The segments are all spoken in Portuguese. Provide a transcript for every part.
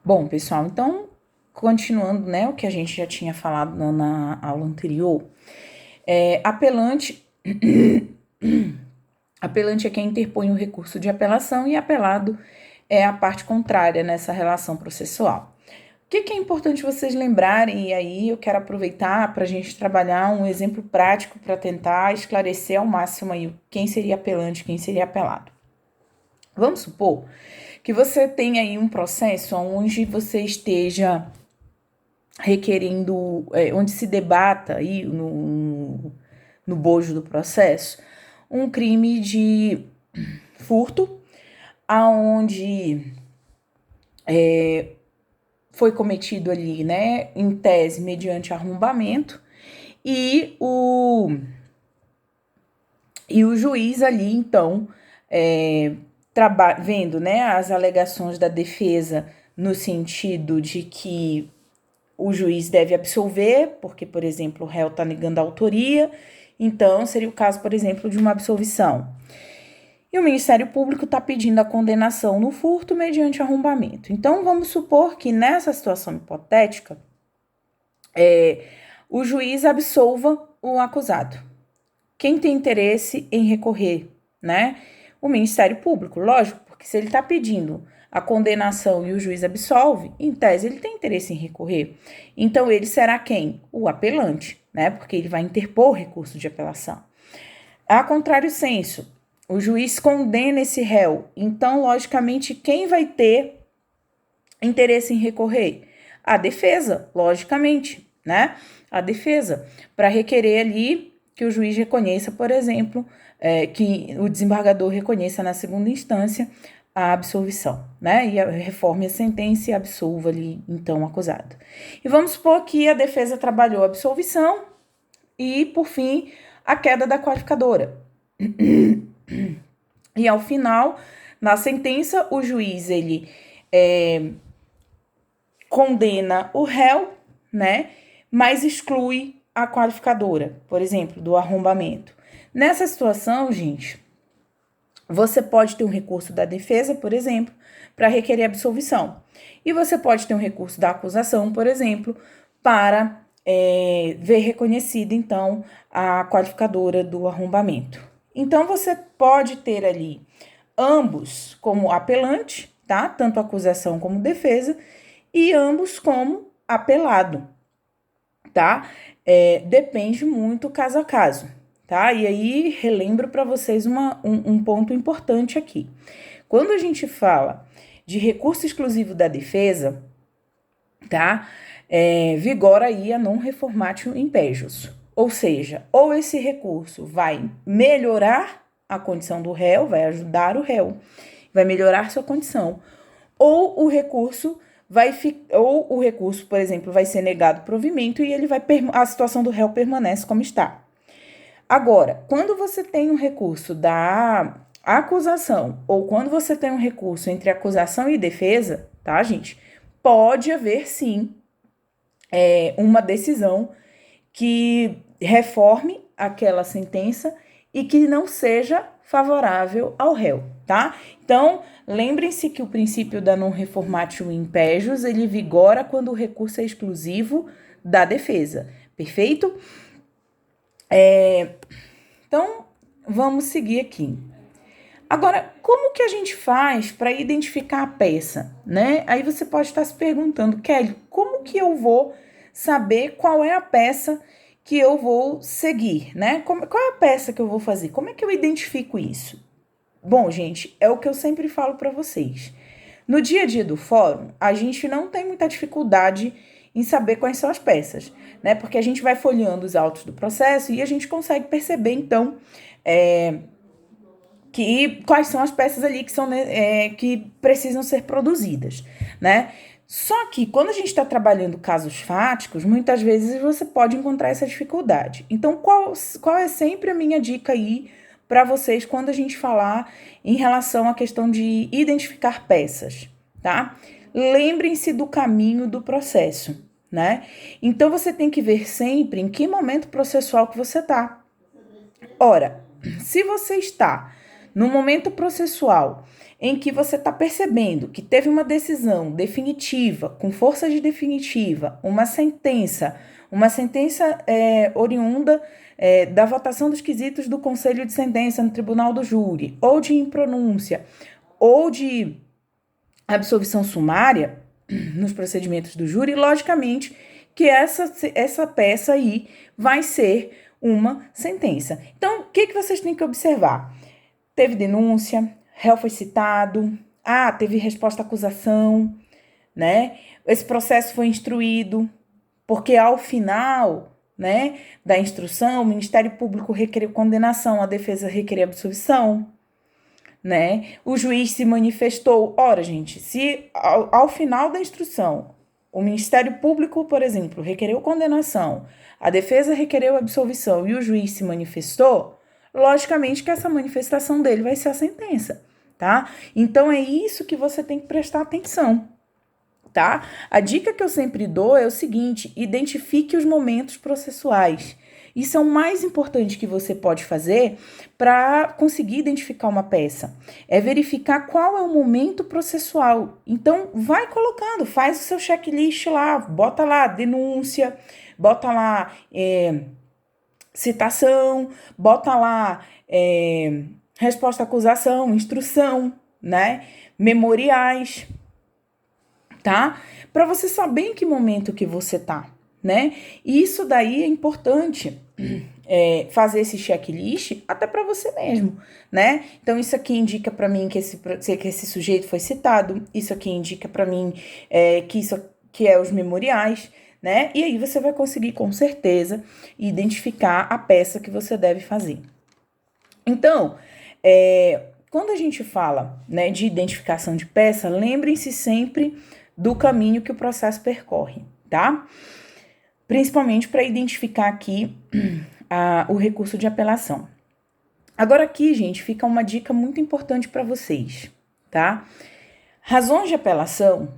Bom, pessoal, então, continuando, né, o que a gente já tinha falado na aula anterior, apelante é quem interpõe o recurso de apelação e apelado é a parte contrária nessa relação processual. O que é importante vocês lembrarem, e aí eu quero aproveitar para a gente trabalhar um exemplo prático para tentar esclarecer ao máximo aí quem seria apelante, quem seria apelado. Vamos supor que você tenha aí um processo onde você esteja requerendo, onde se debata aí no bojo do processo, um crime de furto, aonde foi cometido ali, né, em tese, mediante arrombamento, e o juiz ali, então, vendo, né, as alegações da defesa no sentido de que o juiz deve absolver, porque, por exemplo, o réu está negando a autoria, então seria o caso, por exemplo, de uma absolvição. E o Ministério Público está pedindo a condenação no furto mediante arrombamento. Então, vamos supor que nessa situação hipotética, o juiz absolva o acusado. Quem tem interesse em recorrer, né? O Ministério Público, lógico, porque se ele está pedindo a condenação e o juiz absolve, em tese ele tem interesse em recorrer. Então, ele será quem? O apelante, né? Porque ele vai interpor recurso de apelação. A contrário senso, o juiz condena esse réu. Então, logicamente, quem vai ter interesse em recorrer? A defesa, logicamente, né? A defesa, para requerer ali que o juiz reconheça, por exemplo, que o desembargador reconheça na segunda instância a absolvição, né? E reforme a sentença e absolva ali, então, o acusado. E vamos supor que a defesa trabalhou a absolvição e, por fim, a queda da qualificadora. E, ao final, na sentença, o juiz, ele condena o réu, né? Mas exclui a qualificadora, por exemplo, do arrombamento. Nessa situação, gente, você pode ter um recurso da defesa, por exemplo, para requerer absolvição. E você pode ter um recurso da acusação, por exemplo, para ver reconhecida, então, a qualificadora do arrombamento. Então, você pode ter ali ambos como apelante, tá? Tanto acusação como defesa, e ambos como apelado, tá? Depende muito caso a caso, tá? E aí, relembro para vocês um ponto importante aqui. Quando a gente fala de recurso exclusivo da defesa, tá? Vigora aí a non reformatio impejus. Ou seja, ou esse recurso vai melhorar a condição do réu, vai ajudar o réu, vai melhorar sua condição, ou o recurso por exemplo, vai ser negado provimento e a situação do réu permanece como está. Agora, quando você tem um recurso da acusação ou quando você tem um recurso entre acusação e defesa, tá, gente? Pode haver, sim, uma decisão que reforme aquela sentença e que não seja favorável ao réu, tá? Então, lembrem-se que o princípio da non reformatio impejus, ele vigora quando o recurso é exclusivo da defesa, perfeito? Então, vamos seguir aqui. Agora, como que a gente faz para identificar a peça, né? Aí você pode estar se perguntando, Kelly, como que eu vou saber qual é a peça que eu vou seguir, né? Qual é a peça que eu vou fazer? Como é que eu identifico isso? Bom, gente, é o que eu sempre falo para vocês. No dia a dia do fórum, a gente não tem muita dificuldade em saber quais são as peças, né? Porque a gente vai folheando os autos do processo e a gente consegue perceber, então, quais são as peças ali que precisam ser produzidas, né? Só que quando a gente está trabalhando casos fáticos, muitas vezes você pode encontrar essa dificuldade. Então, qual é sempre a minha dica aí para vocês quando a gente falar em relação à questão de identificar peças, tá? Lembrem-se do caminho do processo, né? Então, você tem que ver sempre em que momento processual que você está. Ora, se você está no momento processual em que você está percebendo que teve uma decisão definitiva, com força de definitiva, uma sentença oriunda da votação dos quesitos do conselho de sentença no tribunal do júri, ou de impronúncia, ou de absolvição sumária nos procedimentos do júri, logicamente que essa peça aí vai ser uma sentença. Então, o que vocês têm que observar? Teve denúncia, réu foi citado, teve resposta à acusação, né? Esse processo foi instruído, porque ao final, né, da instrução, o Ministério Público requeriu condenação, a defesa requeriu absolvição, né? O juiz se manifestou. Ora, gente, se ao final da instrução, o Ministério Público, por exemplo, requereu condenação, a defesa requereu absolvição e o juiz se manifestou, logicamente que essa manifestação dele vai ser a sentença, tá? Então, é isso que você tem que prestar atenção, tá? A dica que eu sempre dou é o seguinte: identifique os momentos processuais. Isso é o mais importante que você pode fazer para conseguir identificar uma peça. É verificar qual é o momento processual. Então, vai colocando, faz o seu checklist lá, bota lá denúncia, bota lá citação, bota lá resposta à acusação, instrução, né? Memoriais, tá? Para você saber em que momento que você tá, né? E isso daí é importante fazer esse checklist até para você mesmo, né? Então, isso aqui indica para mim que esse sujeito foi citado, isso aqui indica para mim que é os memoriais, né? E aí você vai conseguir, com certeza, identificar a peça que você deve fazer. Então, quando a gente fala, né, de identificação de peça, lembrem-se sempre do caminho que o processo percorre, tá? Principalmente para identificar aqui o recurso de apelação. Agora aqui, gente, fica uma dica muito importante para vocês, tá? Razões de apelação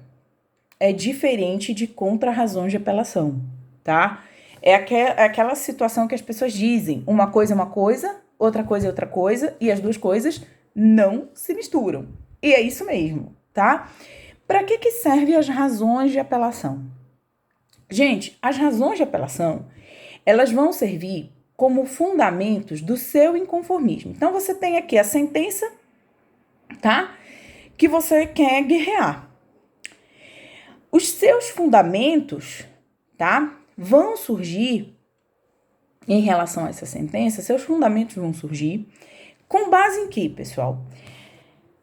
é diferente de contra-razões de apelação, tá? É aquela situação que as pessoas dizem, uma coisa é uma coisa, outra coisa é outra coisa, e as duas coisas não se misturam. E é isso mesmo, tá? Para que servem as razões de apelação? Gente, as razões de apelação, elas vão servir como fundamentos do seu inconformismo. Então, você tem aqui a sentença, tá? Que você quer guerrear. Os seus fundamentos, tá? Vão surgir em relação a essa sentença, seus fundamentos vão surgir com base em quê, pessoal?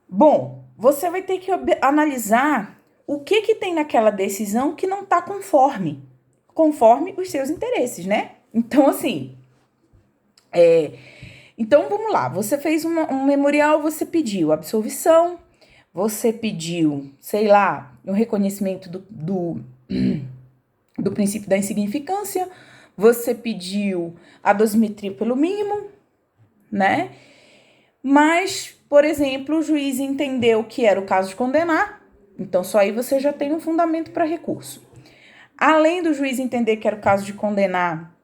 Bom, você vai ter que analisar o que tem naquela decisão que não está conforme os seus interesses, né? Então, assim, então vamos lá, você fez um memorial, você pediu absolvição, você pediu, sei lá, o reconhecimento do princípio da insignificância, você pediu a dosimetria pelo mínimo, né? Mas, por exemplo, o juiz entendeu que era o caso de condenar, então só aí você já tem um fundamento para recurso. Além do juiz entender que era o caso de condenar,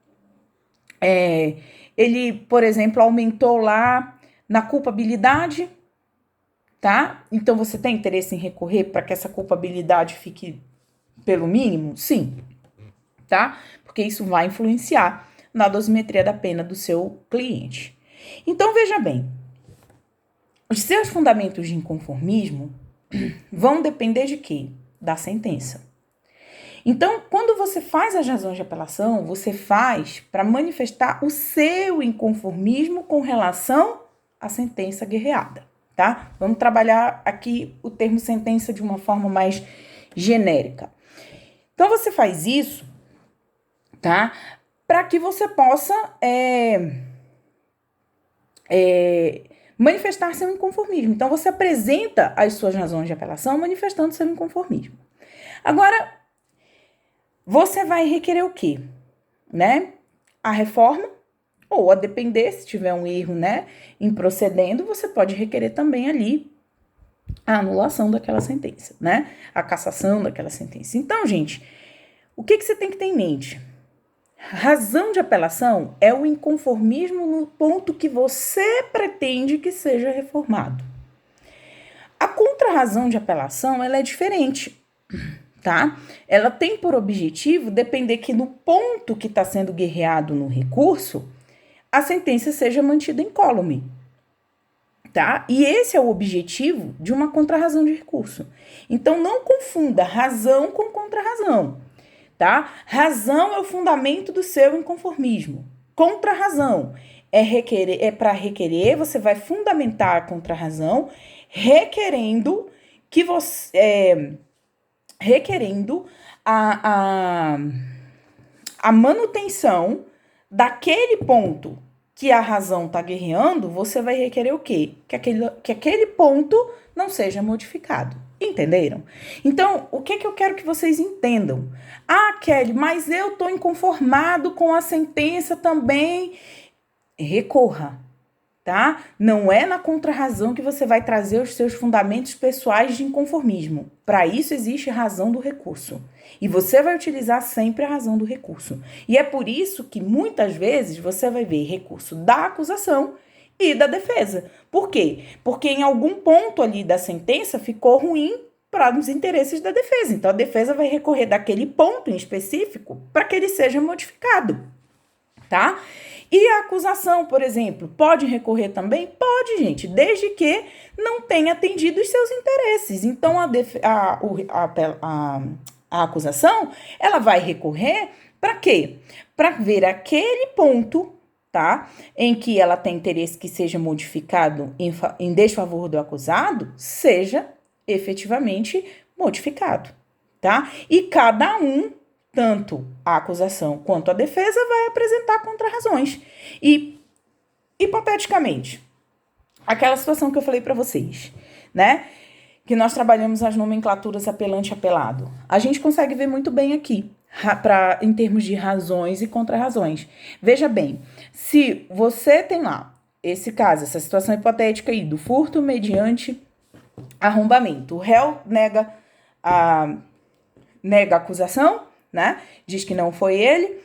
ele, por exemplo, aumentou lá na culpabilidade, tá? Então, você tem interesse em recorrer para que essa culpabilidade fique pelo mínimo? Sim, tá? Porque isso vai influenciar na dosimetria da pena do seu cliente. Então, veja bem, os seus fundamentos de inconformismo vão depender de quê? Da sentença. Então, quando você faz as razões de apelação, você faz para manifestar o seu inconformismo com relação à sentença guerreada, tá? Vamos trabalhar aqui o termo sentença de uma forma mais genérica. Então, você faz isso, tá? Para que você possa manifestar seu inconformismo. Então, você apresenta as suas razões de apelação manifestando seu inconformismo. Agora, você vai requerer o quê? Né? A reforma, ou a depender, se tiver um erro, né, em procedendo, você pode requerer também ali a anulação daquela sentença, né? A cassação daquela sentença. Então, gente, o que você tem que ter em mente? Razão de apelação é o inconformismo no ponto que você pretende que seja reformado. A contrarrazão de apelação, ela é diferente, tá? Ela tem por objetivo depender que no ponto que está sendo guerreado no recurso, a sentença seja mantida incólume, tá? E esse é o objetivo de uma contrarrazão de recurso. Então, não confunda razão com contrarrazão, tá? Razão é o fundamento do seu inconformismo. Contrarrazão é para requerer, você vai fundamentar a contrarrazão requerendo que você requerendo a manutenção daquele ponto que a razão está guerreando, você vai requerer o quê? Que aquele ponto não seja modificado. Entenderam? Então, o que eu quero que vocês entendam? Ah, Kelly, mas eu estou inconformado com a sentença também. Recorra, tá? Não é na contrarrazão que você vai trazer os seus fundamentos pessoais de inconformismo. Para isso existe razão do recurso. E você vai utilizar sempre a razão do recurso. E é por isso que muitas vezes você vai ver recurso da acusação e da defesa. Por quê? Porque em algum ponto ali da sentença ficou ruim para os interesses da defesa. Então, a defesa vai recorrer daquele ponto em específico para que ele seja modificado, tá? E a acusação, por exemplo, pode recorrer também? Pode, gente, desde que não tenha atendido os seus interesses. Então, a acusação, ela vai recorrer para quê? Para ver aquele ponto, tá? Em que ela tem interesse que seja modificado em desfavor do acusado, seja efetivamente modificado, tá? E cada um, tanto a acusação quanto a defesa, vai apresentar contrarrazões. E, hipoteticamente, aquela situação que eu falei para vocês, né? Que nós trabalhamos as nomenclaturas apelante e apelado. A gente consegue ver muito bem aqui, em termos de razões e contrarrazões. Veja bem, se você tem lá esse caso, essa situação hipotética aí do furto mediante arrombamento, o réu nega a acusação, né? Diz que não foi ele.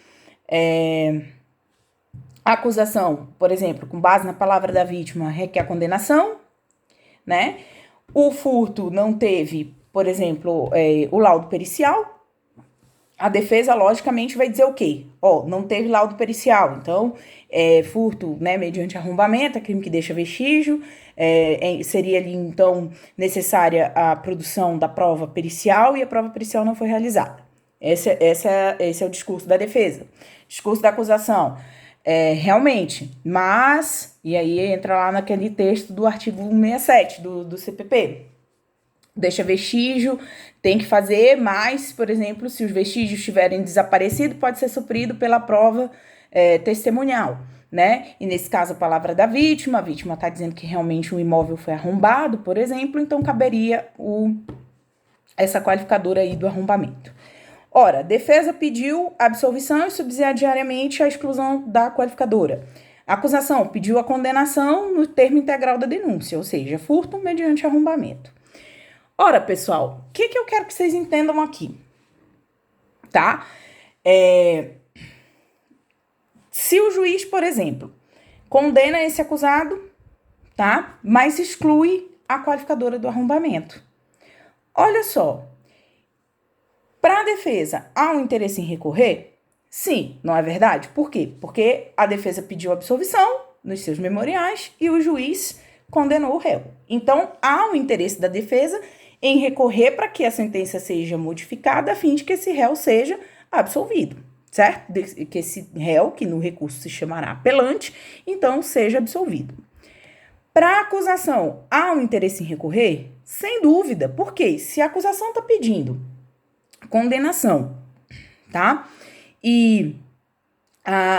A acusação, por exemplo, com base na palavra da vítima, requer a condenação, né? O furto não teve, por exemplo, o laudo pericial. A defesa, logicamente, vai dizer o quê? Não teve laudo pericial, então, furto, né, mediante arrombamento, é crime que deixa vestígio, seria ali, então, necessária a produção da prova pericial e a prova pericial não foi realizada. Esse é o discurso da defesa. Discurso da acusação. Realmente, mas, e aí entra lá naquele texto do artigo 167 do CPP, deixa vestígio, tem que fazer, mas, por exemplo, se os vestígios tiverem desaparecido, pode ser suprido pela prova testemunhal, né? E nesse caso, a palavra da vítima, a vítima está dizendo que realmente o imóvel foi arrombado, por exemplo, então caberia essa qualificadora aí do arrombamento. Ora, defesa pediu absolvição e subsidiariamente a exclusão da qualificadora. A acusação pediu a condenação no termo integral da denúncia, ou seja, furto mediante arrombamento. Ora, pessoal, o que eu quero que vocês entendam aqui, tá? Se o juiz, por exemplo, condena esse acusado, tá? Mas exclui a qualificadora do arrombamento. Olha só. Para a defesa, há um interesse em recorrer? Sim, não é verdade? Por quê? Porque a defesa pediu absolvição nos seus memoriais e o juiz condenou o réu. Então, há um interesse da defesa em recorrer para que a sentença seja modificada a fim de que esse réu seja absolvido, certo? Que esse réu, que no recurso se chamará apelante, então seja absolvido. Para a acusação, há um interesse em recorrer? Sem dúvida. Por quê? Se a acusação está pedindo condenação, tá? E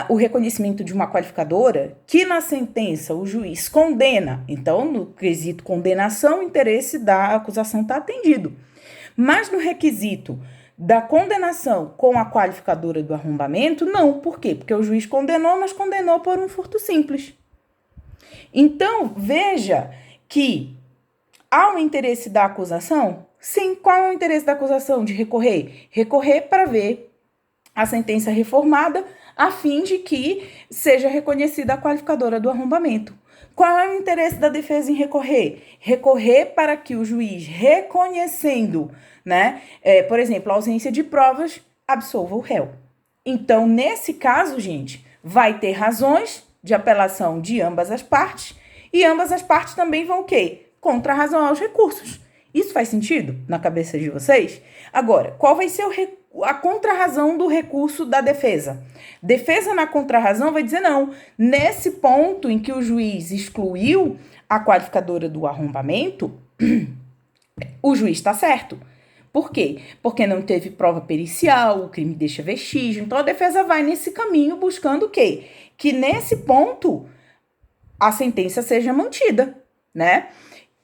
o reconhecimento de uma qualificadora, que na sentença o juiz condena, então no quesito condenação, o interesse da acusação está atendido. Mas no requisito da condenação com a qualificadora do arrombamento, não. Por quê? Porque o juiz condenou, mas condenou por um furto simples. Então, veja que há um interesse da acusação? Sim, qual é o interesse da acusação de recorrer? Recorrer para ver a sentença reformada a fim de que seja reconhecida a qualificadora do arrombamento. Qual é o interesse da defesa em recorrer? Recorrer para que o juiz, reconhecendo, né, por exemplo, a ausência de provas, absolva o réu. Então, nesse caso, gente, vai ter razões de apelação de ambas as partes e ambas as partes também vão o quê? Contra-razão aos recursos. Isso faz sentido na cabeça de vocês? Agora, qual vai ser a contra-razão do recurso da defesa? Defesa na contra-razão vai dizer não. Nesse ponto em que o juiz excluiu a qualificadora do arrombamento, o juiz está certo. Por quê? Porque não teve prova pericial, o crime deixa vestígio. Então, a defesa vai nesse caminho buscando o quê? Que nesse ponto a sentença seja mantida, né?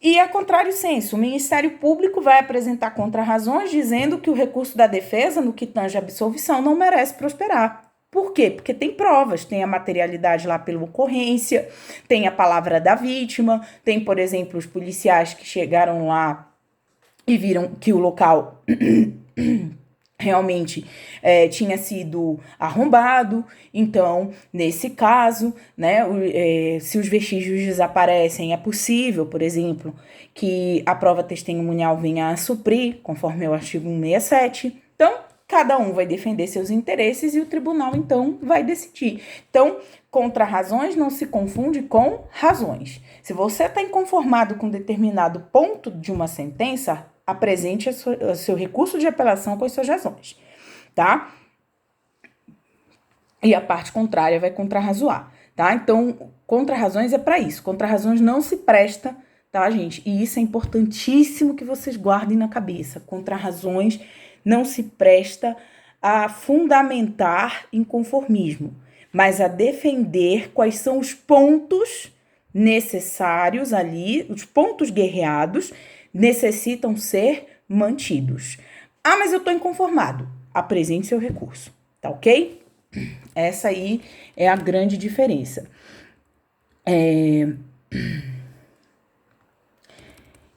E a contrário senso, o Ministério Público vai apresentar contra-razões dizendo que o recurso da defesa, no que tange a absolvição, não merece prosperar. Por quê? Porque tem provas, tem a materialidade lá pela ocorrência, tem a palavra da vítima, tem, por exemplo, os policiais que chegaram lá e viram que o local realmente tinha sido arrombado. Então, nesse caso, né, se os vestígios desaparecem, é possível, por exemplo, que a prova testemunhal venha a suprir, conforme o artigo 167. Então, cada um vai defender seus interesses e o tribunal, então, vai decidir. Então, contra-razões não se confunde com razões. Se você está inconformado com determinado ponto de uma sentença, apresente o seu recurso de apelação com as suas razões, tá? E a parte contrária vai contrarrazoar, tá? Então, contra-razões é para isso. Contra-razões não se presta, tá, gente? E isso é importantíssimo que vocês guardem na cabeça. Contra-razões não se presta a fundamentar inconformismo, mas a defender quais são os pontos necessários ali, os pontos guerreados, necessitam ser mantidos. Ah, mas eu estou inconformado. Apresente seu recurso, tá ok? Essa aí é a grande diferença.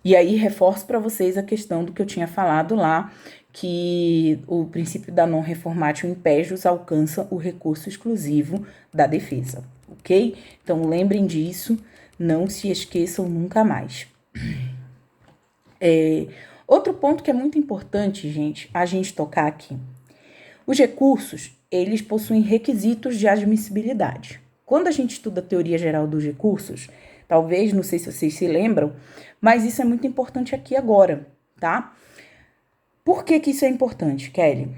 E aí, reforço para vocês a questão do que eu tinha falado lá, que o princípio da non reformatio impejus alcança o recurso exclusivo da defesa, ok? Então, lembrem disso, não se esqueçam nunca mais. Outro ponto que é muito importante, gente, a gente tocar aqui. Os recursos, eles possuem requisitos de admissibilidade. Quando a gente estuda a teoria geral dos recursos, talvez, não sei se vocês se lembram, mas isso é muito importante aqui agora, tá? Por que que isso é importante, Kelly?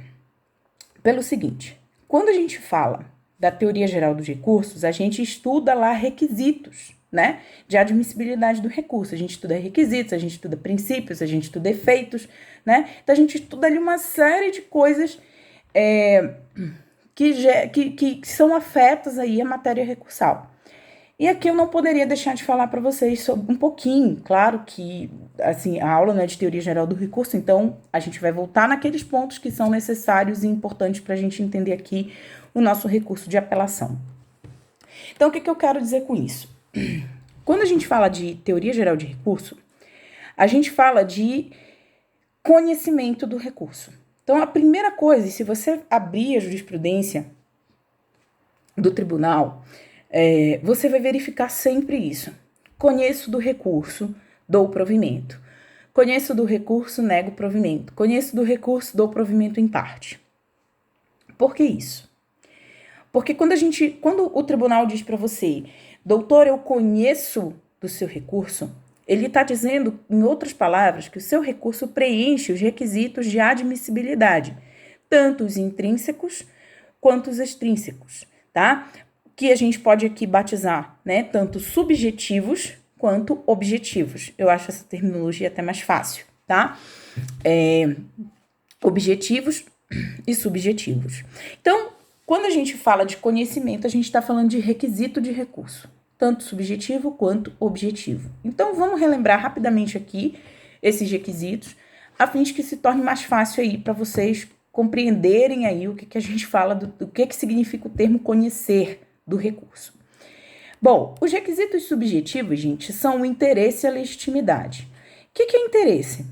Pelo seguinte, quando a gente fala da teoria geral dos recursos, a gente estuda lá requisitos, né, de admissibilidade do recurso. A gente estuda requisitos, a gente estuda princípios, a gente estuda efeitos, né? Então, a gente estuda ali uma série de coisas que são afetas aí à matéria recursal. E aqui eu não poderia deixar de falar para vocês sobre um pouquinho, claro que, assim, a aula não é de teoria geral do recurso, então a gente vai voltar naqueles pontos que são necessários e importantes para a gente entender aqui o nosso recurso de apelação. Então, o que eu quero dizer com isso? Quando a gente fala de teoria geral de recurso, a gente fala de conhecimento do recurso. Então, a primeira coisa, se você abrir a jurisprudência do tribunal, você vai verificar sempre isso. Conheço do recurso, dou provimento. Conheço do recurso, nego provimento. Conheço do recurso, dou provimento em parte. Por que isso? Porque quando o tribunal diz para você, doutor, eu conheço do seu recurso, ele está dizendo, em outras palavras, que o seu recurso preenche os requisitos de admissibilidade, tanto os intrínsecos quanto os extrínsecos, tá? Que a gente pode aqui batizar, né? Tanto subjetivos quanto objetivos. Eu acho essa terminologia até mais fácil, tá? Objetivos e subjetivos. Então, quando a gente fala de conhecimento, a gente está falando de requisito de recurso, tanto subjetivo quanto objetivo. Então, vamos relembrar rapidamente aqui esses requisitos, a fim de que se torne mais fácil aí para vocês compreenderem aí o que a gente fala, do que significa o termo conhecer do recurso. Bom, os requisitos subjetivos, gente, são o interesse e a legitimidade. O que é interesse?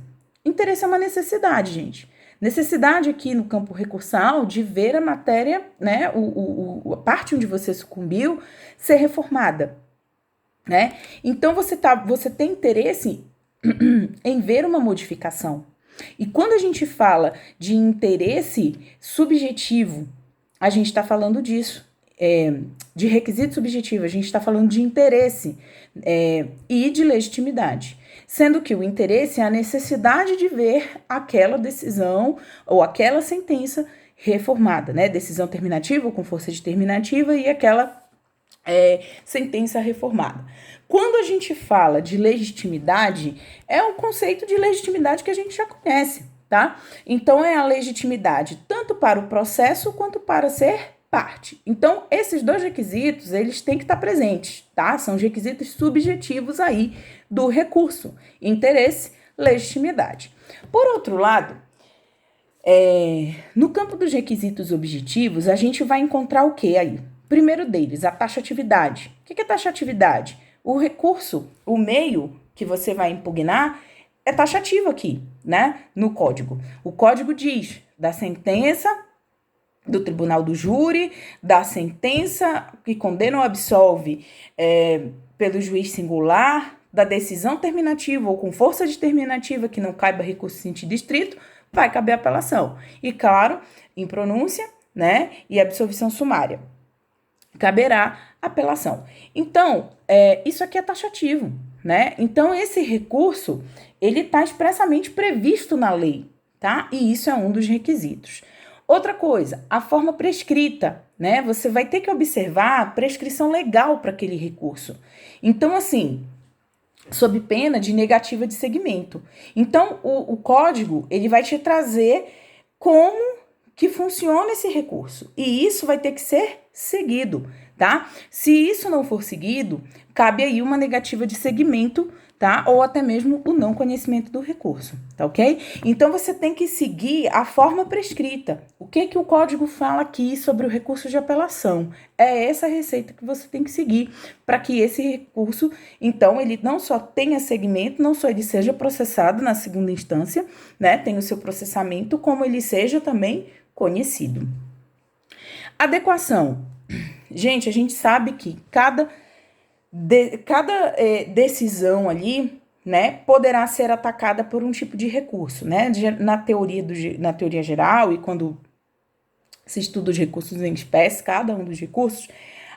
Interesse é uma necessidade, gente. Necessidade aqui no campo recursal de ver a matéria, né, a parte onde você sucumbiu, ser reformada. né? Então, você tem interesse em ver uma modificação. E quando a gente fala de interesse subjetivo, a gente está falando disso. De requisito subjetivo, a gente está falando de interesse e de legitimidade. Sendo que o interesse é a necessidade de ver aquela decisão ou aquela sentença reformada, né? Decisão terminativa ou com força determinativa e aquela sentença reformada. Quando a gente fala de legitimidade, é o conceito de legitimidade que a gente já conhece, tá? Então, é a legitimidade tanto para o processo quanto para ser parte. Então, esses dois requisitos, eles têm que estar presentes, tá? São os requisitos subjetivos aí do recurso: interesse, legitimidade. Por outro lado, no campo dos requisitos objetivos, a gente vai encontrar o que aí? Primeiro deles, a taxatividade. O que é taxatividade? O recurso, o meio que você vai impugnar é taxativo aqui, né? No código. O código diz da sentença do tribunal do júri, da sentença que condena ou absolve pelo juiz singular, da decisão terminativa ou com força determinativa que não caiba recurso em sentido estrito, vai caber apelação. E, claro, em pronúncia, né, e absolvição sumária, caberá apelação. Então, isso aqui é taxativo, né? Então, esse recurso, ele está expressamente previsto na lei, tá? E isso é um dos requisitos. Outra coisa, a forma prescrita, né? Você vai ter que observar a prescrição legal para aquele recurso. Então, assim, sob pena de negativa de segmento. Então, o código, ele vai te trazer como que funciona esse recurso. E isso vai ter que ser seguido, tá? Se isso não for seguido, cabe aí uma negativa de segmento, tá? Ou até mesmo o não conhecimento do recurso, tá ok? Então, você tem que seguir a forma prescrita. O que o código fala aqui sobre o recurso de apelação? É essa receita que você tem que seguir para que esse recurso, então, ele não só tenha segmento, não só ele seja processado na segunda instância, né? Tem o seu processamento, como ele seja também conhecido. Adequação. Gente, a gente sabe que cada decisão ali, né, poderá ser atacada por um tipo de recurso, né? Na teoria geral, e quando se estuda os recursos em espécie, cada um dos recursos,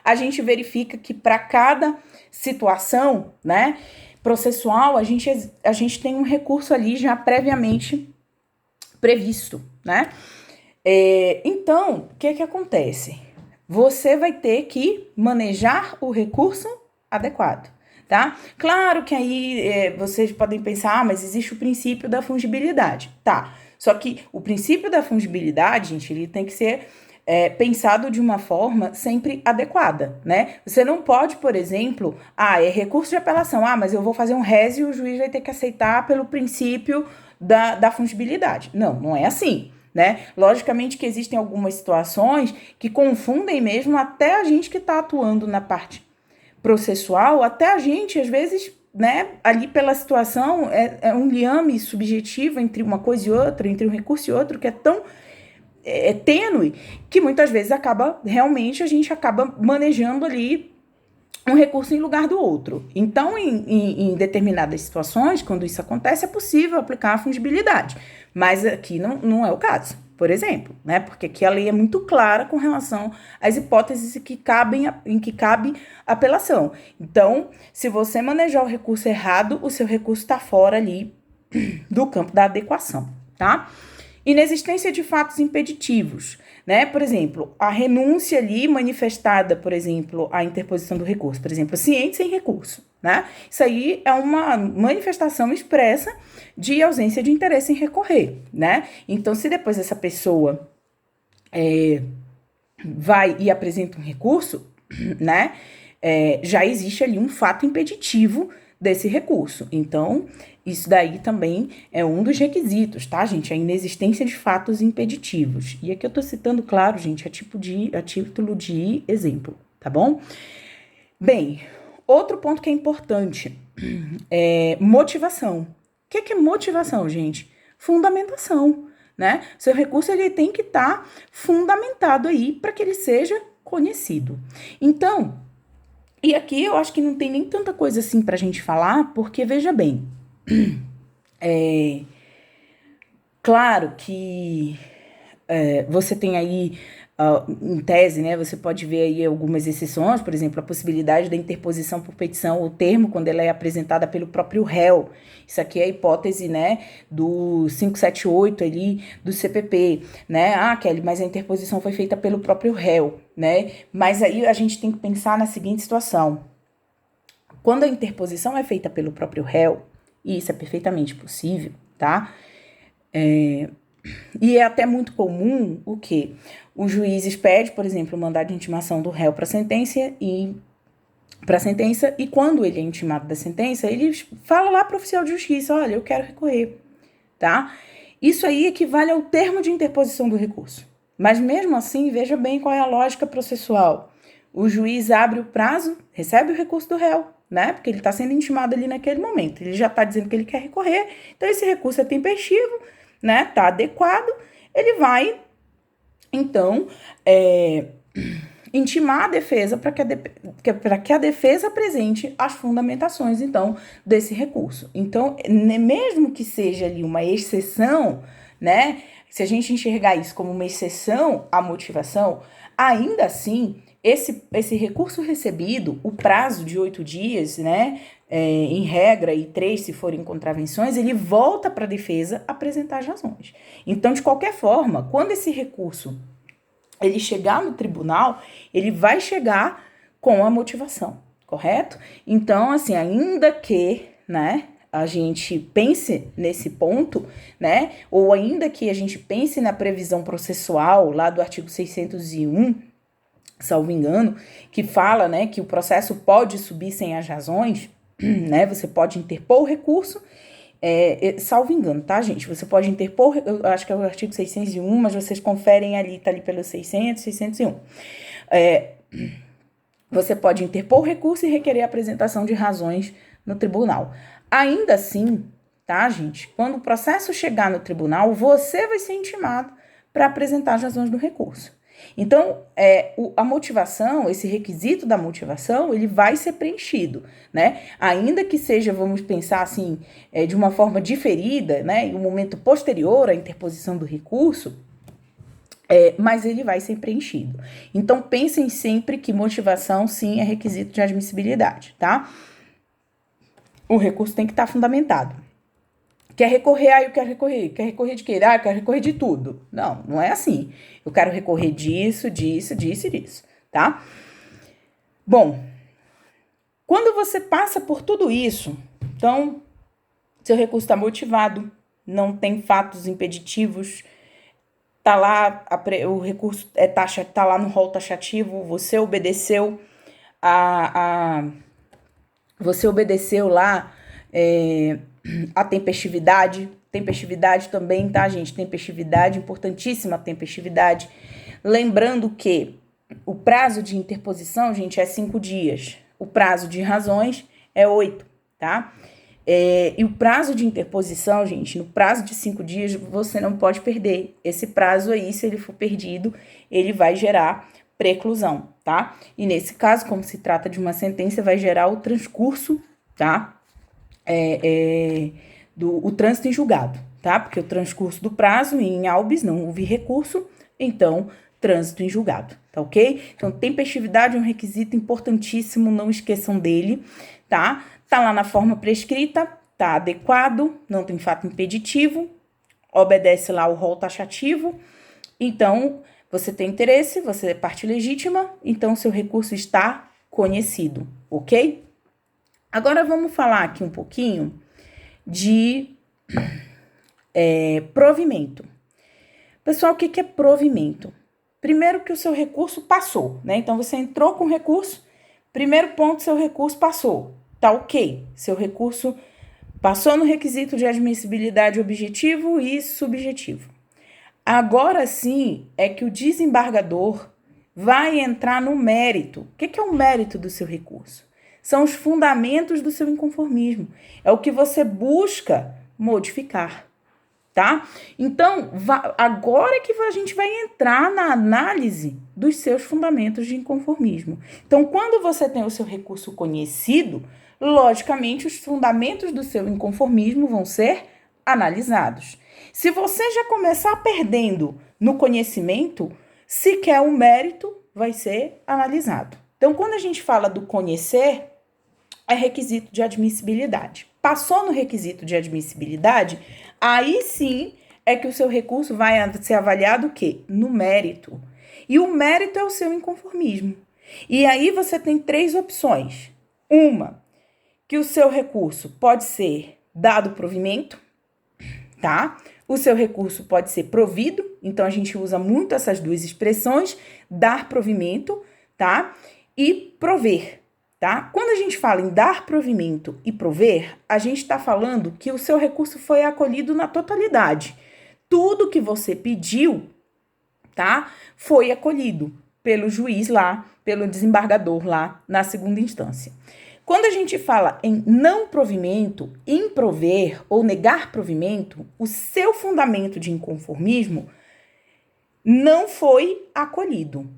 a gente verifica que para cada situação, né, processual, a gente tem um recurso ali já previamente previsto, né? Então, o que acontece? Você vai ter que manejar o recurso adequado, tá? Claro que aí vocês podem pensar, mas existe o princípio da fungibilidade, tá? Só que o princípio da fungibilidade, gente, ele tem que ser pensado de uma forma sempre adequada, né? Você não pode, por exemplo, é recurso de apelação, mas eu vou fazer um rés e o juiz vai ter que aceitar pelo princípio da fungibilidade. Não é assim, né? Logicamente que existem algumas situações que confundem mesmo até a gente que está atuando na parte processual, até a gente, às vezes, né, ali pela situação, é um liame subjetivo entre uma coisa e outra, entre um recurso e outro, que é tão tênue, que muitas vezes a gente acaba manejando ali um recurso em lugar do outro. Então, em determinadas situações, quando isso acontece, é possível aplicar a fungibilidade. Mas aqui não é o caso, por exemplo, né? Porque aqui a lei é muito clara com relação às hipóteses em que cabe apelação. Então, se você manejar o recurso errado, o seu recurso está fora ali do campo da adequação, tá? Inexistência de fatos impeditivos, né? Por exemplo, a renúncia ali manifestada, por exemplo, a interposição do recurso, por exemplo, ciente sem recurso, né? Isso aí é uma manifestação expressa de ausência de interesse em recorrer, né? Então, se depois essa pessoa vai e apresenta um recurso, né? Já existe ali um fato impeditivo desse recurso. Então, isso daí também é um dos requisitos, tá, gente? A inexistência de fatos impeditivos. E aqui eu tô citando, claro, gente, a título de exemplo, tá bom? Bem, outro ponto que é importante é motivação. O que é motivação, gente? Fundamentação, né? Seu recurso, ele tem que estar fundamentado aí para que ele seja conhecido. Então, E aqui eu acho que não tem nem tanta coisa assim pra gente falar, porque veja bem, claro que você tem aí, em tese, né, você pode ver aí algumas exceções, por exemplo, a possibilidade da interposição por petição ou termo quando ela é apresentada pelo próprio réu. Isso aqui é a hipótese, né, do 578 ali do CPP, né? Ah, Kelly, mas a interposição foi feita pelo próprio réu, né? Mas aí a gente tem que pensar na seguinte situação. Quando a interposição é feita pelo próprio réu, e isso é perfeitamente possível, tá? E é até muito comum o quê? Os juízes pedem, por exemplo, o mandado de intimação do réu para sentença, e quando ele é intimado da sentença, ele fala lá para o oficial de justiça, olha, eu quero recorrer, tá? Isso aí equivale ao termo de interposição do recurso. Mas mesmo assim, veja bem qual é a lógica processual. O juiz abre o prazo, recebe o recurso do réu, né? Porque ele está sendo intimado ali naquele momento. Ele já está dizendo que ele quer recorrer, então esse recurso é tempestivo, né? Tá adequado, ele vai, então, intimar a defesa para que a defesa apresente as fundamentações, então, desse recurso. Então, mesmo que seja ali uma exceção, né? Se a gente enxergar isso como uma exceção à motivação, ainda assim, esse recurso recebido, o prazo de 8 dias, né? Em regra, e 3 se forem contravenções, ele volta para a defesa apresentar as razões. Então, de qualquer forma, quando esse recurso ele chegar no tribunal, ele vai chegar com a motivação, correto? Então, assim, ainda que, né, a gente pense nesse ponto, né, ou ainda que a gente pense na previsão processual lá do artigo 601, salvo engano, que fala, né, que o processo pode subir sem as razões, né, você pode interpor o recurso, salvo engano, tá, gente? Você pode interpor, eu acho que é o artigo 601, mas vocês conferem ali, tá ali pelo 600, 601. Você pode interpor o recurso e requerer a apresentação de razões no tribunal. Ainda assim, tá, gente? Quando o processo chegar no tribunal, você vai ser intimado para apresentar as razões do recurso. Então, a motivação, esse requisito da motivação, ele vai ser preenchido, né? Ainda que seja, vamos pensar assim, de uma forma diferida, né? Em um momento posterior à interposição do recurso, mas ele vai ser preenchido. Então, pensem sempre que motivação, sim, é requisito de admissibilidade, tá? O recurso tem que estar fundamentado. Quer recorrer? Ah, eu quero recorrer. Quer recorrer de quê? Ah, eu quero recorrer de tudo. Não, não é assim. Eu quero recorrer disso, disso, disso e disso, tá? Bom, quando você passa por tudo isso, então, seu recurso está motivado, não tem fatos impeditivos, tá lá, o recurso tá lá no rol taxativo, você obedeceu você obedeceu lá a tempestividade também, tá, gente? Tempestividade, importantíssima tempestividade. Lembrando que o prazo de interposição, gente, é 5 dias. O prazo de razões é 8, tá? E o prazo de interposição, gente, no prazo de 5 dias, você não pode perder. Esse prazo aí, se ele for perdido, ele vai gerar preclusão, tá? E nesse caso, como se trata de uma sentença, vai gerar o transcurso, tá? O trânsito em julgado, tá? Porque o transcurso do prazo em habeas não houve recurso, então trânsito em julgado, tá ok? Então, tempestividade é um requisito importantíssimo, não esqueçam dele, tá? Tá lá na forma prescrita, tá adequado, não tem fato impeditivo, obedece lá o rol taxativo, então você tem interesse, você é parte legítima, então seu recurso está conhecido, ok? Agora vamos falar aqui um pouquinho de provimento. Pessoal, o que é provimento? Primeiro que o seu recurso passou, né? Então, você entrou com recurso, primeiro ponto, seu recurso passou. Tá ok, seu recurso passou no requisito de admissibilidade objetivo e subjetivo. Agora sim é que o desembargador vai entrar no mérito. O que é o mérito do seu recurso? São os fundamentos do seu inconformismo. É o que você busca modificar, tá? Então, agora que a gente vai entrar na análise dos seus fundamentos de inconformismo. Então, quando você tem o seu recurso conhecido, logicamente, os fundamentos do seu inconformismo vão ser analisados. Se você já começar perdendo no conhecimento, sequer o mérito vai ser analisado. Então, quando a gente fala do conhecer, é requisito de admissibilidade. Passou no requisito de admissibilidade, aí sim é que o seu recurso vai ser avaliado o quê? No mérito. E o mérito é o seu inconformismo. E aí você tem 3 opções. Uma, que o seu recurso pode ser dado provimento, tá? O seu recurso pode ser provido, então a gente usa muito essas 2 expressões, dar provimento, tá? E prover, tá? Quando a gente fala em dar provimento e prover, a gente está falando que o seu recurso foi acolhido na totalidade. Tudo que você pediu, tá? Foi acolhido pelo juiz lá, pelo desembargador lá na segunda instância. Quando a gente fala em não provimento, improver ou negar provimento, o seu fundamento de inconformismo não foi acolhido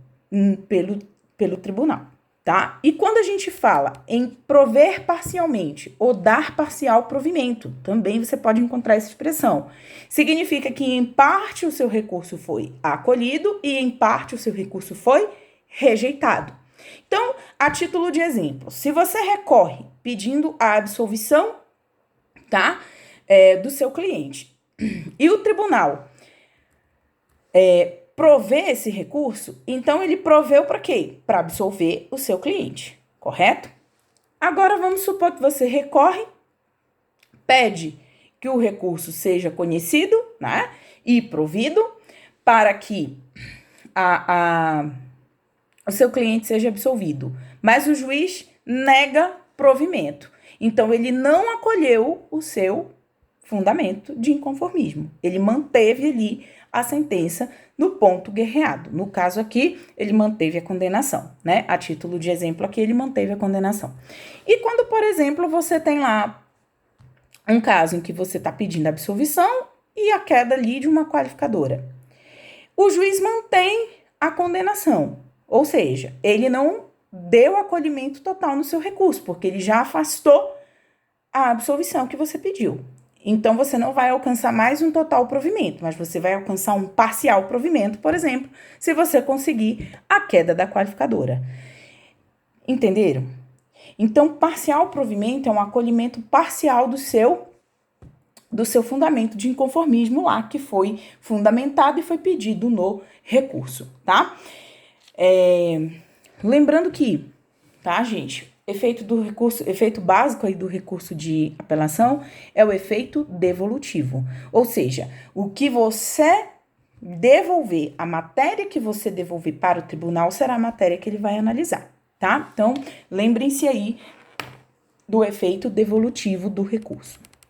pelo tribunal, tá? E quando a gente fala em prover parcialmente ou dar parcial provimento, também você pode encontrar essa expressão. Significa que em parte o seu recurso foi acolhido e em parte o seu recurso foi rejeitado. Então, a título de exemplo, se você recorre pedindo a absolvição, tá, do seu cliente e o tribunal provê esse recurso, então ele proveu para quê? Para absolver o seu cliente, correto? Agora vamos supor que você recorre, pede que o recurso seja conhecido, né, e provido para que o seu cliente seja absolvido, mas o juiz nega provimento. Então, ele não acolheu o seu fundamento de inconformismo. Ele manteve ali a sentença no ponto guerreado. No caso aqui, ele manteve a condenação, né? A título de exemplo aqui, ele manteve a condenação. E quando, por exemplo, você tem lá um caso em que você está pedindo absolvição e a queda ali de uma qualificadora. O juiz mantém a condenação. Ou seja, ele não deu acolhimento total no seu recurso, porque ele já afastou a absolvição que você pediu. Então, você não vai alcançar mais um total provimento, mas você vai alcançar um parcial provimento, por exemplo, se você conseguir a queda da qualificadora. Entenderam? Então, parcial provimento é um acolhimento parcial do seu fundamento de inconformismo lá, que foi fundamentado e foi pedido no recurso, tá? Lembrando que, tá, gente, efeito básico aí do recurso de apelação é o efeito devolutivo. Ou seja, o que você devolver, a matéria que você devolver para o tribunal será a matéria que ele vai analisar, tá? Então, lembrem-se aí do efeito devolutivo do recurso.